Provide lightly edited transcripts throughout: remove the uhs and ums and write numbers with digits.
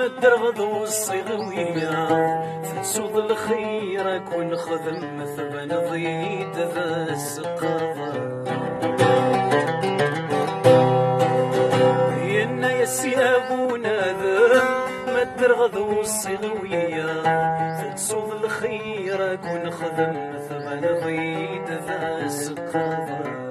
الدرغض والصيغوية تنسوض الخير كون خدم ثبن ضيد ذا السقاضة ينا يسيابونا ذا ما الدرغض والصيغوية تنسوض الخير كون خدم ثبن ضيد ذا السقاضة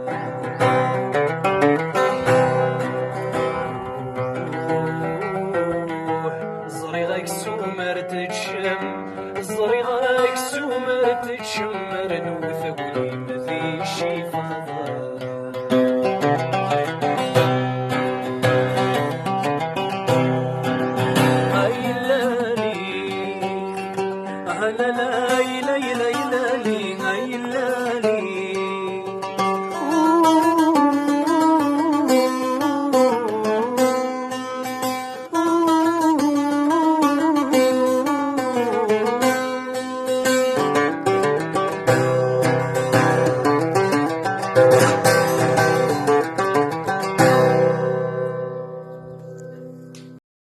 زريغا يكسومر تتشمر نوث